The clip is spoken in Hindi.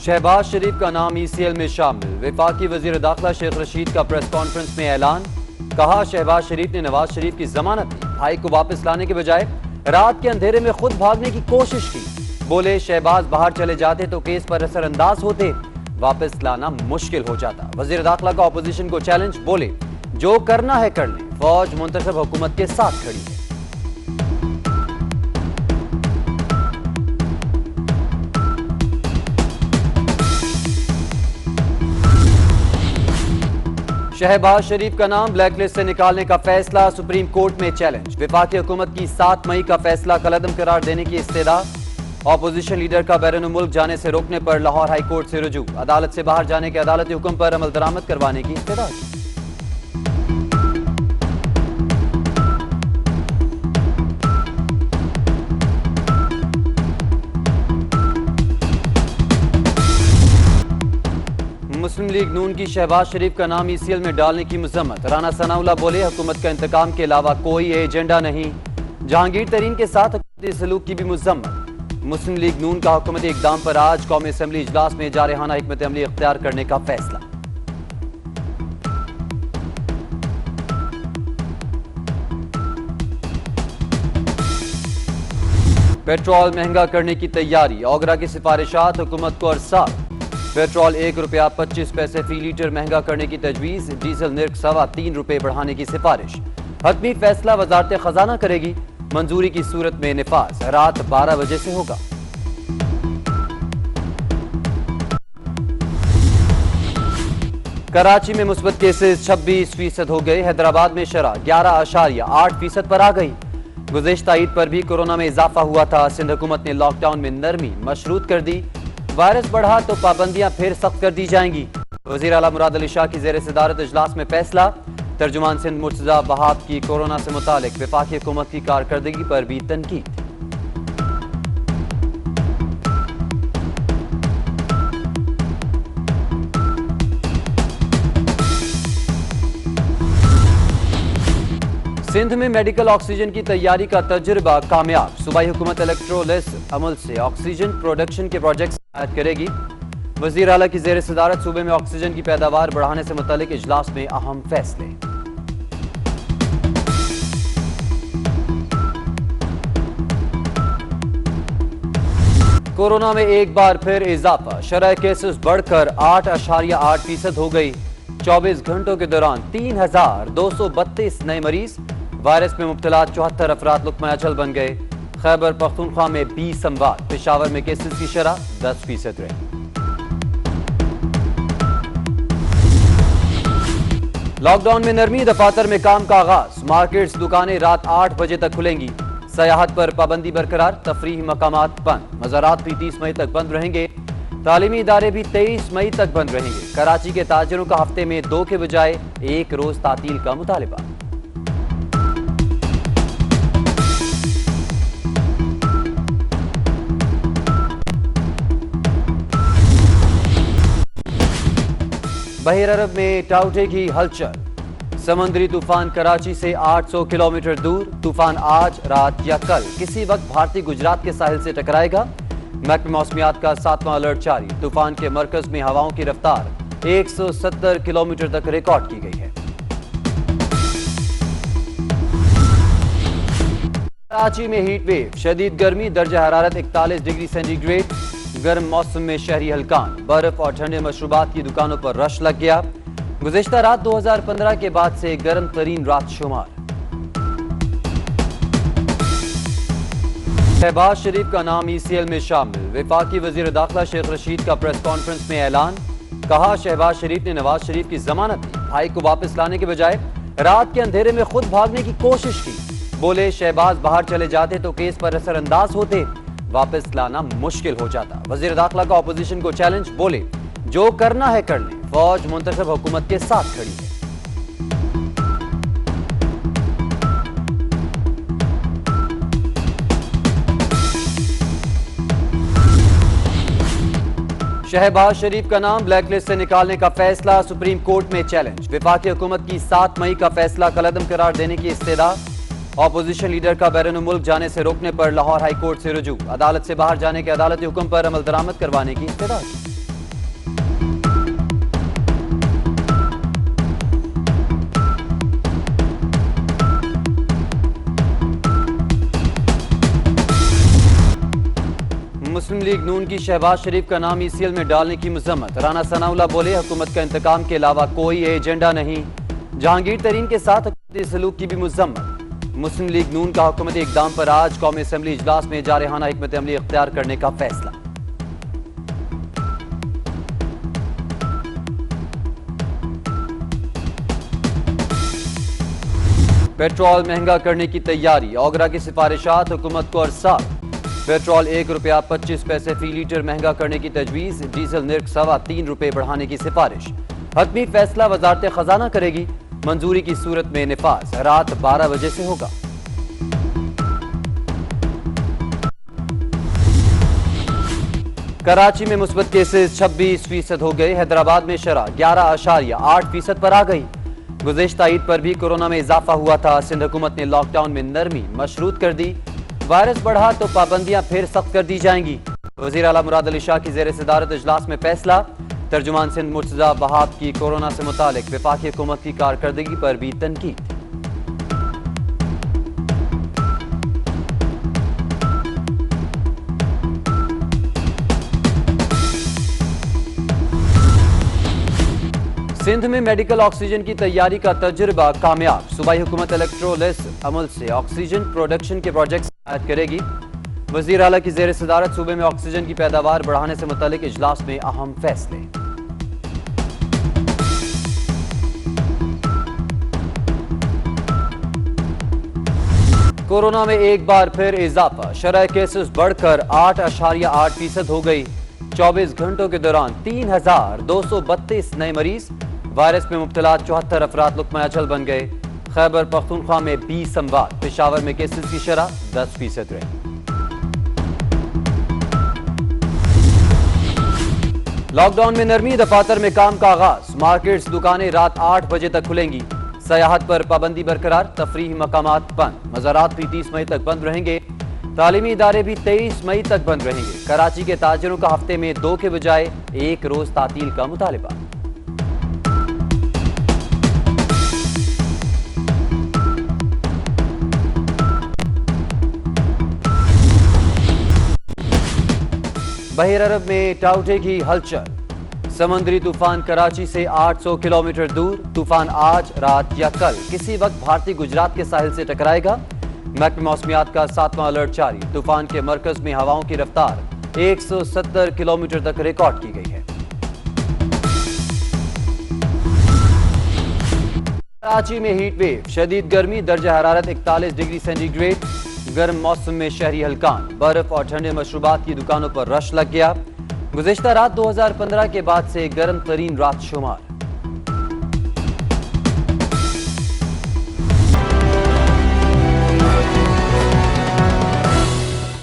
शहबाज शरीफ का नाम ECL में शामिल। वफाकी वजीर दाखिला शेख रशीद का प्रेस कॉन्फ्रेंस में ऐलान। कहा, शहबाज शरीफ ने नवाज शरीफ की जमानत दी, भाई को वापस लाने के बजाय रात के अंधेरे में खुद भागने की कोशिश की। बोले, शहबाज बाहर चले जाते तो केस पर असरअंदाज होते, वापस लाना मुश्किल हो जाता। वजीर दाखिला का ऑपोजिशन को चैलेंज। बोले, जो करना है कर लें, फौज मुंतखब हुकूमत के साथ खड़ी है। शहबाज शरीफ का नाम ब्लैकलिस्ट से निकालने का फैसला सुप्रीम कोर्ट में चैलेंज। वफाकी हुकूमत की 7 मई का फैसला कलअदम करार देने की इस्तेदा। ऑपोजिशन लीडर का बैरून मुल्क जाने से रोकने पर लाहौर हाई कोर्ट से रुजू। अदालत से बाहर जाने के अदालती हुक्म पर अमल दरामद करवाने की इस्तेदा। मुस्लिम लीग नून की शहबाज शरीफ का नाम ECL में डालने की मजम्मत। राना सनाउल्लाह बोले, हुकूमत का इंतकाम के अलावा कोई एजेंडा नहीं। जहांगीर तरीन के साथ हुकूमती सलूक की भी मजम्मत। मुस्लिम लीग नून का हुकूमती इकदाम पर आज कौमी असम्बली इजलास में जारहाना हिकमत अमली इख्तियार करने का फैसला। पेट्रोल महंगा करने की तैयारी। ओगरा की सिफारिशात हुकूमत को अरसाल। पेट्रोल ₹1.25 फी लीटर महंगा करने की तजवीज। डीजल निर्ख ₹3.25 बढ़ाने की सिफारिश। हतमी फैसला वजारत खजाना करेगी। मंजूरी की सूरत में निफाज रात 12 बजे से होगा। कराची में मुस्बत केसेस 26% हो गए। हैदराबाद में शरह 11.8% पर आ गई। गुज़िश्ता ईद पर भी कोरोना में इजाफा हुआ था। सिंध हुकूमत ने लॉकडाउन में नरमी मशरूत कर दी। वायरस बढ़ा तो पाबंदियां फिर सख्त कर दी जाएंगी। वज़ीर आला मुराद अली शाह की ज़ेर सदारत इजलास में फैसला। तर्जुमान सिंध मुर्तज़ा वहाब की कोरोना से मुतालिक वफाकी हुकूमत की कारकर्दगी पर भी तनकीद। सिंध में मेडिकल ऑक्सीजन की तैयारी का तजुर्बा कामयाब। सूबाई हुकूमत इलेक्ट्रोलिस अमल से ऑक्सीजन प्रोडक्शन के प्रोजेक्ट ऐड करेगी। वज़ीर आला की ज़ेर सदारत सूबे में ऑक्सीजन की पैदावार बढ़ाने से मुतालिक इजलास में अहम फैसले। कोरोना में एक बार फिर इजाफा। शरह केसेस बढ़कर 8.8% हो गई। 24 घंटों के दौरान 3,232 नए मरीज। वायरस में मुब्तला 74 अफराद लुक़मा अजल बन गए। खैबर पख्तूनख्वा में 20 अमवात। पेशावर में केसेस की शरह 10% रही। लॉकडाउन में नरमी। दफातर में काम का आगाज। मार्केट्स दुकानें रात 8 बजे तक खुलेंगी। सयाहत पर पाबंदी बरकरार। तफरीही मकामात बंद। मज़ारात भी 30 मई तक बंद रहेंगे। तालीमी इदारे भी 23 मई तक बंद रहेंगे। कराची के ताजिरों का हफ्ते में 2 के बजाय 1 रोज तातील का मुतालिबा। बहर अरब में टाउटे की हलचल। समुद्री तूफान कराची से 800 किलोमीटर दूर। तूफान आज, रात या कल किसी वक्त भारतीय गुजरात के साहिल से टकराएगा। महकमे मौसमियात का 7वां अलर्ट जारी। तूफान के मरकज में हवाओं की रफ्तार 170 किलोमीटर तक रिकॉर्ड की गई है। कराची में हीट वेव। शदीद गर्मी। दर्जा हरारत 41 डिग्री सेंटीग्रेड। गर्म मौसम में शहरी हल्कान। बर्फ और ठंडे मशरूबात की दुकानों पर रश लग गया। गुज़िश्ता रात 2015 के बाद से गर्म तरीन रात शुमार। शहबाज शरीफ का नाम ECL में शामिल। वफाकी वजीर दाखिला शेख रशीद का प्रेस कॉन्फ्रेंस में ऐलान। कहा, शहबाज शरीफ ने नवाज शरीफ की जमानत दी, भाई को वापस लाने के बजाय रात के अंधेरे में खुद भागने की कोशिश की। बोले, शहबाज बाहर चले जाते तो केस पर असरअंदाज होते, वापस लाना मुश्किल हो जाता। वजीर दाखिला का ऑपोजिशन को चैलेंज। बोले, जो करना है कर लें, फौज मुंतखब हुकूमत के साथ खड़ी है। शहबाज शरीफ का नाम ब्लैकलिस्ट से निकालने का फैसला सुप्रीम कोर्ट में चैलेंज। वफाकी हुकूमत की 7 मई का फैसला कलअदम करार देने की इस्तेदा। ऑपोजिशन लीडर का बैरून मुल्क जाने से रोकने पर लाहौर हाई कोर्ट से रुजू। अदालत से बाहर जाने के अदालती हुक्म पर अमल दरामद करवाने की इस्तदा। मुस्लिम लीग नून की शहबाज शरीफ का नाम ईसीएल में डालने की मजम्मत। राना सनाउल्लाह बोले, हुकूमत का इंतकाम के अलावा कोई एजेंडा नहीं। जहांगीर तरीन के साथ हुकूमती सलूक की भी मजम्मत। मुस्लिम लीग नून का हुकूमती इकदाम पर आज कौमी असम्बली इजलास में जारहाना हिकमत अमली इख्तियार करने का फैसला। पेट्रोल महंगा करने की तैयारी, ओगरा की सिफारिशात हुकूमत को अरसाल। पेट्रोल ₹1.25 फी लीटर महंगा करने की तजवीज, डीजल निर्ख ₹3.25 बढ़ाने की सिफारिश। हतमी फैसला वजारत खजाना करेगी, मंजूरी की सूरत में निफाज रात 12 बजे से होगा। कराची में मुस्बत केसेस 26% हो गए। हैदराबाद में शरह 11.8% पर आ गई। गुज़िश्ता ईद पर भी कोरोना में इजाफा हुआ था। सिंध हुकूमत ने लॉकडाउन में नरमी मशरूत कर दी। वायरस बढ़ा तो पाबंदियां फिर सख्त कर दी जाएंगी। वज़ीर आला मुराद अली शाह की ज़ेर सदारत इजलास में फैसला। तर्जुमान सिंध मुर्तज़ा वहाब की कोरोना से मुतालिक वफाकी हुकूमत की कारकर्दगी पर भी तनकीद। सिंध में मेडिकल ऑक्सीजन की तैयारी का तजुर्बा कामयाब। सूबाई हुकूमत इलेक्ट्रोलिस अमल से ऑक्सीजन प्रोडक्शन के प्रोजेक्ट हिमायत करेगी। वज़ीर आला की ज़ेर सदारत सूबे में ऑक्सीजन की पैदावार बढ़ाने से मुतालिक इजलास में अहम फैसले। कोरोना में एक बार फिर इजाफा, शरह केसेस बढ़कर 8.8% हो गई। 24 घंटों के दौरान 3,232 नए मरीज। वायरस में मुब्तला 74 अफराद लुक़मा अजल बन गए। खैबर पख्तूनख्वा में 20 अमवात। पेशावर में केसेस की शरह 10% रही। लॉकडाउन में नरमी, दफातर में काम का आगाज। मार्केट्स दुकानें रात 8 बजे तक खुलेंगी। सयाहत पर पाबंदी बरकरार। तफरीही मकामात बंद। मज़ारात भी 30 मई तक बंद रहेंगे। तालीमी इदारे भी 23 मई तक बंद रहेंगे। कराची के ताजिरों का हफ्ते में 2 के बजाय 1 रोज तातील का मुतालिबा। बहर अरब में टाउटे की हलचल। समंदरी तूफान कराची से 800 किलोमीटर दूर। तूफान आज, रात या कल किसी वक्त भारतीय गुजरात के साहिल से टकराएगा। महकमे मौसमियात का 7वां अलर्ट जारी। तूफान के मरकज में हवाओं की रफ्तार 170 किलोमीटर तक रिकॉर्ड की गई है। कराची में हीट वेव, शदीद गर्मी, दर्जा हरारत 41 डिग्री सेंटीग्रेड। गर्म मौसम में शहरी हलकान। बर्फ और ठंडे मशरूबात की दुकानों पर रश लग गया। गुज़िश्ता रात 2015 के बाद से गर्म तरीन रात शुमार।